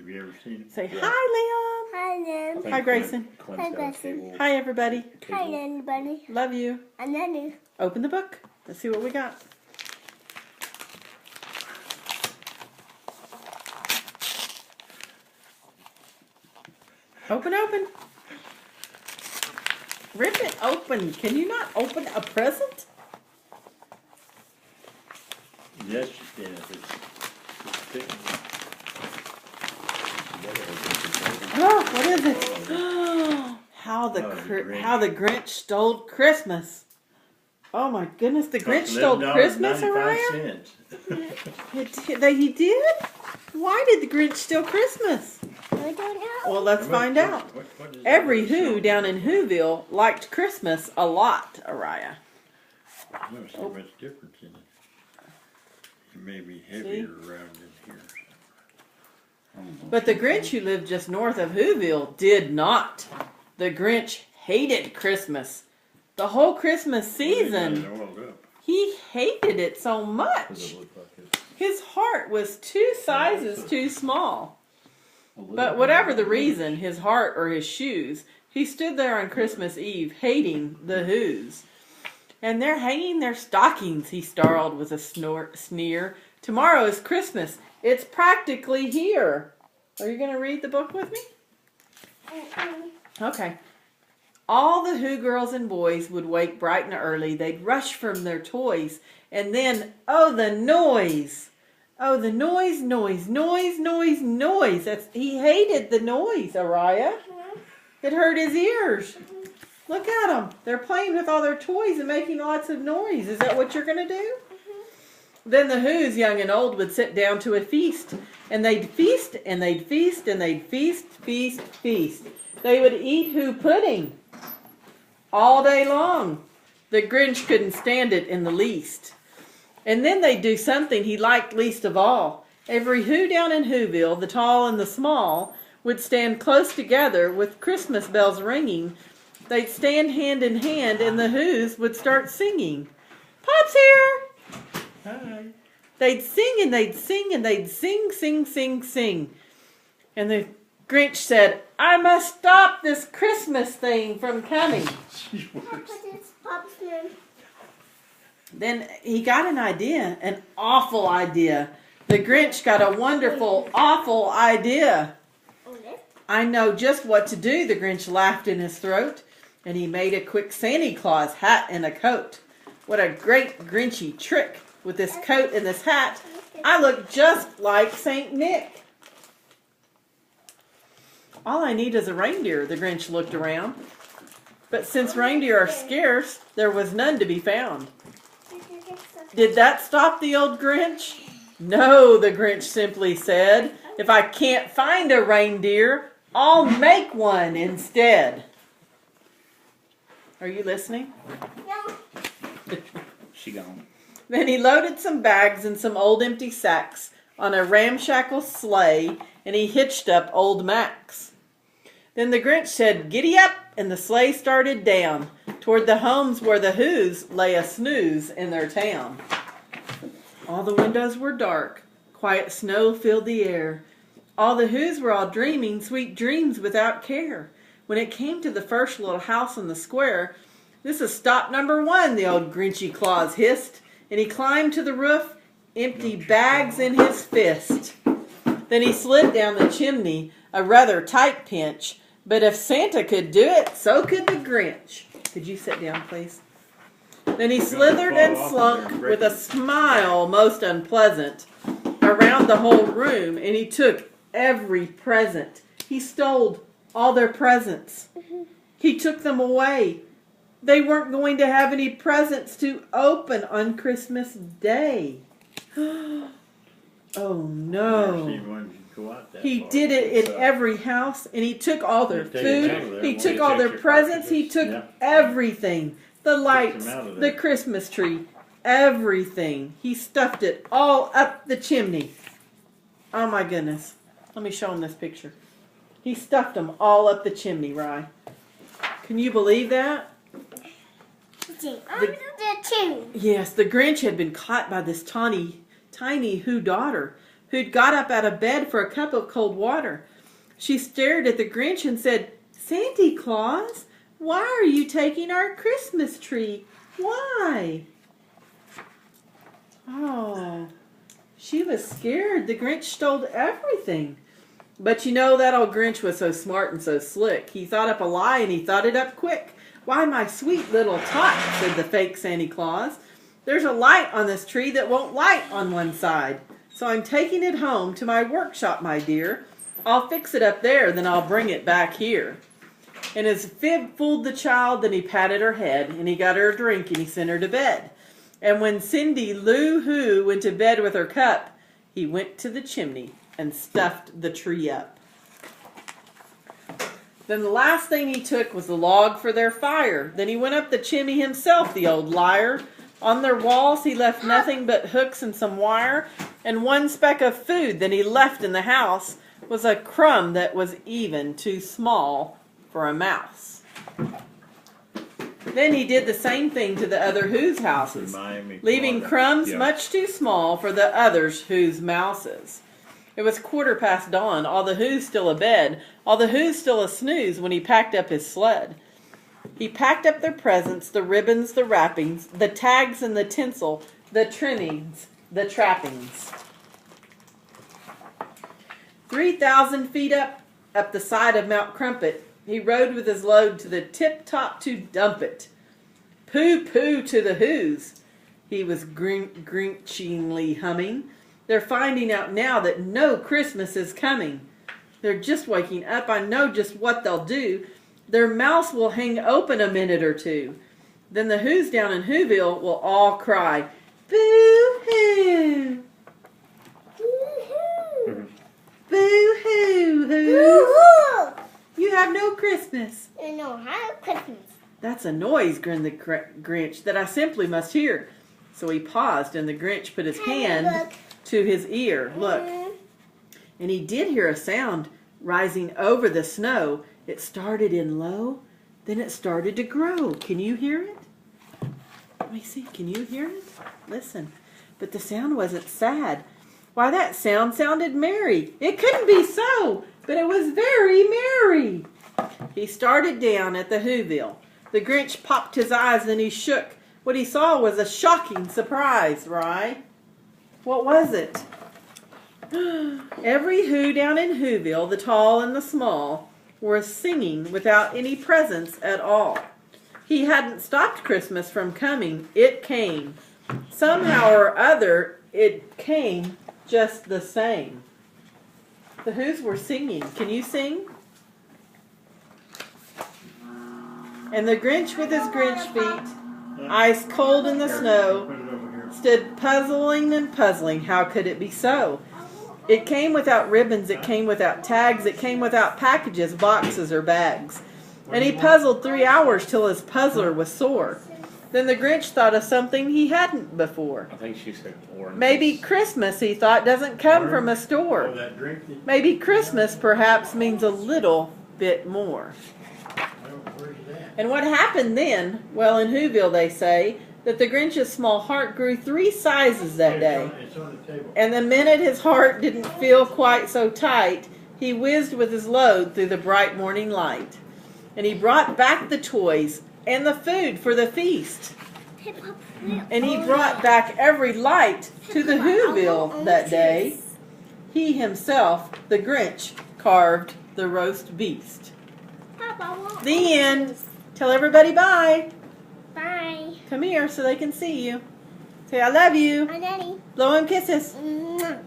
Have you ever seen him? Say Yeah. hi, Liam. Hi, Nan. Hi, Grayson. Hi, Grayson. Hi, everybody. Hi, everybody. Love you. And then Open the book. Let's see what we got. Open, open. Rip it open. Can you not open a present? Yes, you can. It's thick. Oh, what is it? How the Grinch stole Christmas. Oh my goodness, the Grinch stole Christmas, Araya? He did? Why did the Grinch steal Christmas? I don't know. Well, let's find out. Every Who down in Whoville liked Christmas a lot, Araya. I've never seen much difference in it. It may be heavier around in here. But the Grinch who lived just north of Whoville did not. The Grinch hated Christmas. The whole Christmas season. He hated it so much. His heart was 2 sizes too small. But whatever the reason, his heart or his shoes, he stood there on Christmas Eve hating the Whos. And they're hanging their stockings, he snarled with a sneer. Tomorrow is Christmas. It's practically here. Are you going to read the book with me? Okay. All the Who girls and boys would wake bright and early. They'd rush from their toys. And then, oh, the noise. Oh, the noise, noise, noise, noise, noise. He hated the noise, Araya. It hurt his ears. Look at them. They're playing with all their toys and making lots of noise. Is that what you're going to do? Then the Whos, young and old, would sit down to a feast. And they'd feast, and they'd feast, and they'd feast, feast, feast. They would eat Who pudding all day long. The Grinch couldn't stand it in the least. And then they'd do something he liked least of all. Every Who down in Whoville, the tall and the small, would stand close together with Christmas bells ringing. They'd stand hand in hand, and the Whos would start singing. Pop's here! Hi. They'd sing and they'd sing and they'd sing, sing, sing, sing. And the Grinch said, I must stop this Christmas thing from coming. Pop's name. Then he got an idea, an awful idea. The Grinch got a wonderful, awful idea. I know just what to do, the Grinch laughed in his throat. And he made a quick Santa Claus hat and a coat. What a great Grinchy trick. With this coat and this hat, I look just like St. Nick. All I need is a reindeer, the Grinch looked around. But since reindeer are scarce, there was none to be found. Did that stop the old Grinch? No, the Grinch simply said. If I can't find a reindeer, I'll make one instead. Are you listening? No. She gone. Then he loaded some bags and some old empty sacks on a ramshackle sleigh, and he hitched up old Max. Then the Grinch said, giddy up, and the sleigh started down toward the homes where the Whos lay a snooze in their town. All the windows were dark. Quiet snow filled the air. All the Whos were all dreaming sweet dreams without care. When it came to the first little house in the square, this is stop number 1, the old Grinchy Claus hissed. And he climbed to the roof, empty bags in his fist. Then he slid down the chimney, a rather tight pinch. But if Santa could do it, so could the Grinch. Could you sit down, please? Then he slithered and slunk with a smile most unpleasant around the whole room, and he took every present. He stole all their presents. He took them away. They weren't going to have any presents to open on Christmas Day. Oh no. He did it in every house, and he took all their food. He took all their presents. He took everything. The lights, the Christmas tree, everything. He stuffed it all up the chimney. Oh my goodness. Let me show him this picture. He stuffed them all up the chimney, Rye. Can you believe that? Yes, the Grinch had been caught by this tiny Who daughter who'd got up out of bed for a cup of cold water. She stared at the Grinch and said, "Santa Claus, why are you taking our Christmas tree? Why?" Oh, she was scared. The Grinch stole everything. But you know, that old Grinch was so smart and so slick. He thought up a lie, and he thought it up quick. "Why, my sweet little tot," said the fake Santa Claus, "there's a light on this tree that won't light on one side. So I'm taking it home to my workshop, my dear. I'll fix it up there, then I'll bring it back here." And his fib fooled the child, then he patted her head, and he got her a drink, and he sent her to bed. And when Cindy Lou Who went to bed with her cup, he went to the chimney and stuffed the tree up. Then the last thing he took was the log for their fire. Then he went up the chimney himself, the old liar. On their walls he left nothing but hooks and some wire, and one speck of food that he left in the house was a crumb that was even too small for a mouse. Then he did the same thing to the other Who's houses, leaving crumbs much too small for the others Who's mouses. It was 15:15 dawn, all the Who's still abed, all the Who's still a snooze when he packed up his sled. He packed up their presents, the ribbons, the wrappings, the tags and the tinsel, the trimmings, the trappings. 3,000 feet up the side of Mount Crumpet, he rode with his load to the tip-top to dump it. "Pooh-pooh to the Who's," he was grinchingly humming. "They're finding out now that no Christmas is coming. They're just waking up. I know just what they'll do. Their mouths will hang open a minute or two. Then the Who's down in Whoville will all cry, 'Boo-hoo! Woo-hoo! Boo-hoo, Who! Woo-hoo! You have no Christmas.'" I know how Christmas. "That's a noise," grinned the Grinch, "that I simply must hear." So he paused, and the Grinch put his hand to his ear. Look. And he did hear a sound rising over the snow. It started in low, then it started to grow. Can you hear it? Let me see. Can you hear it? Listen. But the sound wasn't sad. Why, that sound sounded merry. It couldn't be so, but it was very merry. He started down at the Whoville. The Grinch popped his eyes and he shook. What he saw was a shocking surprise, right? What was it? Every Who down in Whoville, the tall and the small, were singing without any presents at all. He hadn't stopped Christmas from coming. It came. Somehow or other, it came just the same. The Who's were singing. Can you sing? And the Grinch with his Grinch feet, ice cold in the snow, stood puzzling and puzzling. How could it be so? It came without ribbons, it came without tags, it came without packages, boxes, or bags. And he puzzled 3 hours till his puzzler was sore. Then the Grinch thought of something he hadn't before. I think she said orange. Maybe Christmas, he thought, doesn't come from a store. Maybe Christmas perhaps means a little bit more. And what happened then? Well, in Whoville they say that the Grinch's small heart grew 3 sizes that day. And the minute his heart didn't feel quite so tight, he whizzed with his load through the bright morning light. And he brought back the toys and the food for the feast. And he brought back every light to the Whoville that day. He himself, the Grinch, carved the roast beast. The end. Tell everybody bye. Bye. Come here so they can see you. Say, "I love you." Hi, Daddy. Blow him kisses. Mwah.